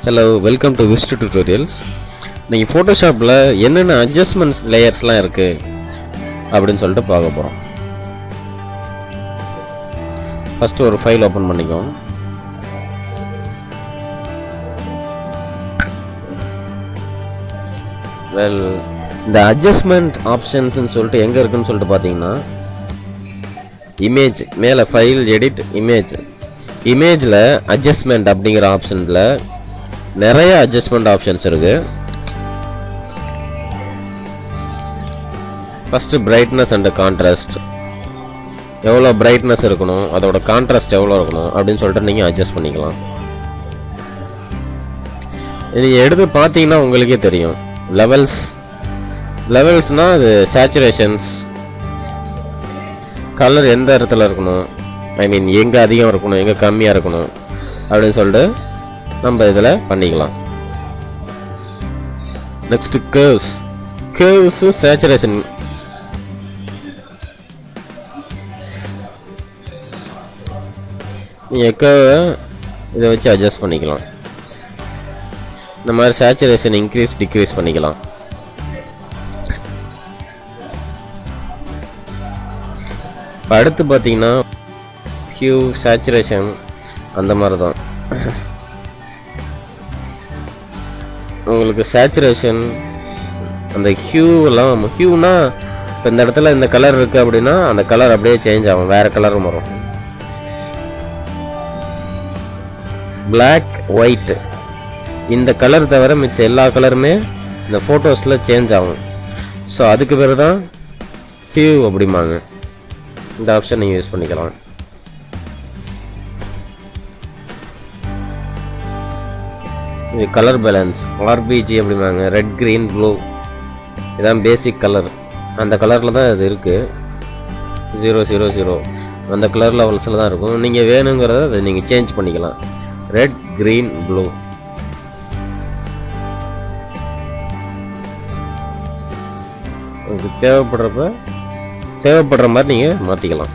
Hello, welcome to Vist tutorials. நீங்கள் ஃபோட்டோஷாப்பில் என்னென்ன அட்ஜஸ்ட்மெண்ட்ஸ் லேயர்ஸ்லாம் இருக்குது அப்படின்னு சொல்லிட்டு பார்க்க போகிறோம். ஃபஸ்ட்டு ஒரு ஃபைல் ஓப்பன் பண்ணிக்கோம். இந்த அட்ஜஸ்ட்மெண்ட் ஆப்ஷன்ஸ்னு சொல்லிட்டு எங்கே இருக்குன்னு சொல்லிட்டு பார்த்தீங்கன்னா, இமேஜ் மேலே ஃபைல் எடிட் இமேஜில் அட்ஜஸ்ட்மெண்ட் அப்படிங்கிற ஆப்ஷனில் நிறைய அட்ஜஸ்ட்மெண்ட் ஆப்ஷன்ஸ் இருக்குது. ஃபஸ்ட்டு பிரைட்னஸ் அண்ட் கான்ட்ராஸ்ட், எவ்வளோ பிரைட்னஸ் இருக்கணும், அதோட கான்ட்ராஸ்ட் எவ்வளோ இருக்கணும் அப்படின்னு சொல்லிட்டு நீங்கள் அட்ஜஸ்ட் பண்ணிக்கலாம். நீங்கள் எடுத்து பார்த்தீங்கன்னா உங்களுக்கே தெரியும். லெவல்ஸ்னால் அது சேச்சுரேஷன்ஸ், கலர் எந்த இடத்துல இருக்கணும், ஐ மீன் எங்கே அதிகம் இருக்கணும் எங்கே கம்மியாக இருக்கணும் அப்படின்னு சொல்லிட்டு நம்ம இதில் பண்ணிக்கலாம். நெக்ஸ்ட் கேர்வ்ஸும் சேச்சுரேஷன். நீங்கள் கேர்வை இதை வச்சு அட்ஜஸ்ட் பண்ணிக்கலாம். இந்த மாதிரி சேச்சுரேஷன் இன்க்ரீஸ் டிக்ரீஸ் பண்ணிக்கலாம். இப்போ அடுத்து பார்த்தீங்கன்னா ஹியூ, சேச்சுரேஷன் அந்த மாதிரி தான். உங்களுக்கு சேச்சுரேஷன் அந்த ஹியூனா இப்போ இந்த இடத்துல இந்த கலர் இருக்குது அப்படின்னா அந்த கலர் அப்படியே சேஞ்ச் ஆகும், வேறு கலரும் வரும். பிளாக் ஒயிட் இந்த கலர் தவிர மிச்ச எல்லா கலருமே இந்த ஃபோட்டோஸில் சேஞ்ச் ஆகும். ஸோ அதுக்கு பேர் தான் ஹியூ அப்படிம்பாங்க. இந்த ஆப்ஷன் நீங்கள் யூஸ் பண்ணிக்கலாம். இது கலர் பேலன்ஸ், ஆர்பிஜி அப்படிம்பாங்க. ரெட், க்ரீன், ப்ளூ இதான் பேசிக் கலர். அந்த கலரில் தான் இது இருக்குது. 000 அந்த கலர் லெவல்ஸில் தான் இருக்கும். நீங்கள் வேணுங்கிறத அதை நீங்கள் சேஞ்ச் பண்ணிக்கலாம். Red, green, blue. உங்களுக்கு தேவைப்படுற மாதிரி நீங்கள் மாற்றிக்கலாம்.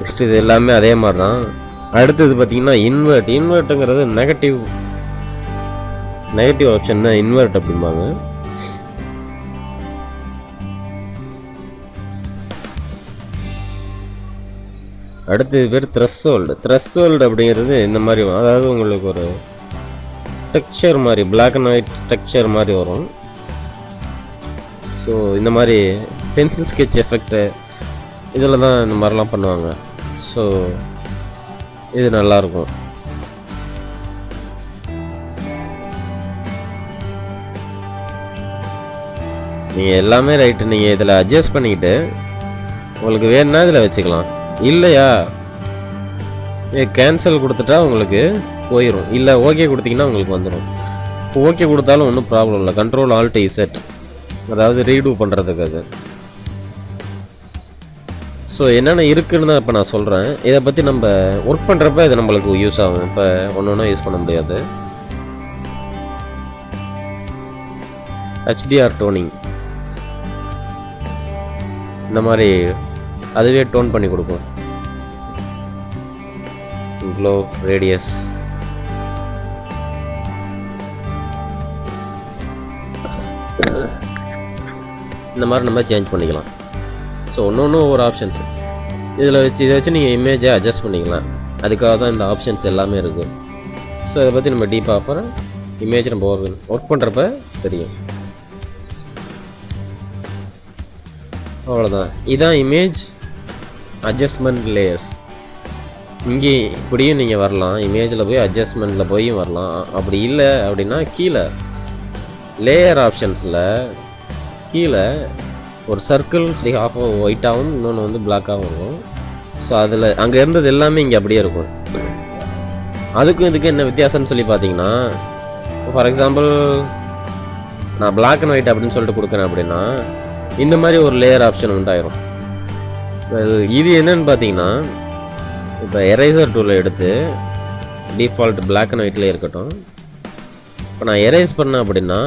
நெக்ஸ்ட் இது எல்லாமே அதே மாதிரி தான். அடுத்தது பார்த்தீங்கன்னா இன்வெர்ட்டுங்கிறது நெகட்டிவ் ஆப்ஷன் தான் இன்வெர்ட் அப்படிம்பாங்க. அடுத்தது பேர் த்ரெஷ்ஹோல்டு அப்படிங்கிறது இந்த மாதிரி, அதாவது உங்களுக்கு ஒரு டெக்ஸ்சர் மாதிரி, பிளாக் அண்ட் ஒயிட் டெக்ஸ்சர் மாதிரி வரும். ஸோ இந்த மாதிரி பென்சில் ஸ்கெட்ச் எஃபெக்டு இதில் தான் இந்த மாதிரிலாம் பண்ணுவாங்க. ஸோ இது நல்லாயிருக்கும். நீங்கள் எல்லாமே ரைட்டு, நீங்கள் இதில் அட்ஜஸ்ட் பண்ணிக்கிட்டு உங்களுக்கு வேணும்னா இதில் வச்சுக்கலாம். இல்லையா கேன்சல் கொடுத்துட்டா உங்களுக்கு போயிடும். இல்லை ஓகே கொடுத்தீங்கன்னா உங்களுக்கு வந்துடும். இப்போ ஓகே கொடுத்தாலும் ஒன்றும் ப்ராப்ளம் இல்லை. கண்ட்ரோல் ஆல்ட் இசட், அதாவது ரீடூ பண்ணுறதுக்கு அது. ஸோ என்னென்ன இருக்குன்னு தான் இப்போ நான் சொல்கிறேன். இதை பற்றி நம்ம ஒர்க் பண்ணுறப்ப இது நம்மளுக்கு யூஸ் ஆகும். இப்போ ஒன்று யூஸ் பண்ண முடியாது. HDR டோனிங் இந்த மாதிரி அதுவே டோன் பண்ணி கொடுக்கும். க்ளோ, ரேடியஸ், இந்த மாதிரி நம்ம சேஞ்ச் பண்ணிக்கலாம். ஸோ ஒன்று ஒவ்வொரு ஆப்ஷன்ஸ் இதை வச்சு நீங்கள் இமேஜை அட்ஜஸ்ட் பண்ணிக்கலாம். அதுக்காக தான் இந்த ஆப்ஷன்ஸ் எல்லாமே இருக்குது. ஸோ இதை பற்றி நம்ம டீப்பாக அப்புறம் இமேஜ் நம்ம ஒர்க் பண்ணுறப்ப தெரியும். அவ்வளோதான். இதுதான் இமேஜ் அட்ஜஸ்ட்மெண்ட் லேயர்ஸ். இங்கே இப்படியும் நீங்கள் வரலாம், இமேஜில் போய் அட்ஜஸ்ட்மெண்ட்டில் போயும் வரலாம். அப்படி இல்லை அப்படின்னா கீழே லேயர் ஆப்ஷன்ஸில் கீழே ஒரு சர்க்கிள் ஆஃப் ஒயிட்டாகவும் இன்னொன்று வந்து பிளாக்காகவும் இருக்கும். ஸோ அதில் அங்கே இருந்தது எல்லாமே இங்கே அப்படியே இருக்கும். அதுக்கும் இதுக்கு என்ன வித்தியாசம்னு சொல்லி பார்த்தீங்கன்னா, ஃபார் எக்ஸாம்பிள் நான் பிளாக் அண்ட் ஒயிட் அப்படின்னு சொல்லிட்டு கொடுக்குறேன் அப்படின்னா இந்த மாதிரி ஒரு லேயர் ஆப்ஷன் உண்டாயிரும். இது என்னன்னு பார்த்தீங்கன்னா, இப்போ எரேசர் டூலை எடுத்து டிஃபால்ட் பிளாக் அண்ட் ஒயிட்லேயே இருக்கட்டும். இப்போ நான் எரேஸ் பண்ணேன் அப்படின்னா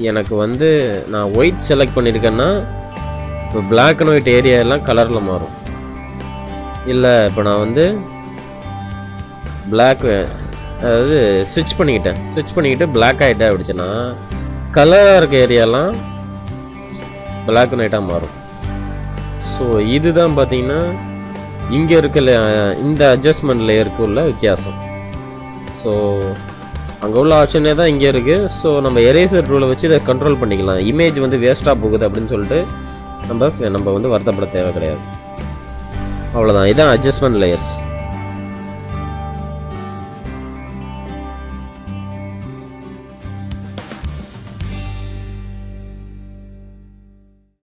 எனக்கு வந்து நான் ஒயிட் செலக்ட் பண்ணியிருக்கேன்னா இப்போ பிளாக் அண்ட் ஒயிட் ஏரியா எல்லாம் கலரில் மாறும். இல்லை இப்போ நான் வந்து பிளாக் அதாவது ஸ்விட்ச் பண்ணிக்கிட்டு பிளாக் ஆகிட்டேன் அப்படிச்சுன்னா கலராக இருக்க ஏரியாலாம் பிளாக் அண்ட் ஒயிட்டாக மாறும். ஸோ இதுதான் பார்த்தீங்கன்னா இங்கே இருக்க இந்த அட்ஜஸ்ட்மெண்ட் லேயருக்கு உள்ள வித்தியாசம். ஸோ அங்கே உள்ள ஆப்ஷனே தான் இங்கே இருக்குது. ஸோ நம்ம எரேசர் ரூலை வச்சு இதை கண்ட்ரோல் பண்ணிக்கலாம். இமேஜ் வந்து வேஸ்ட்டாக போகுது அப்படின்னு சொல்லிட்டு நம்ம வந்து வருத்தப்பட தேவை கிடையாது. அவ்வளோதான். இதான் அட்ஜஸ்ட்மெண்ட் லேயர்ஸ்.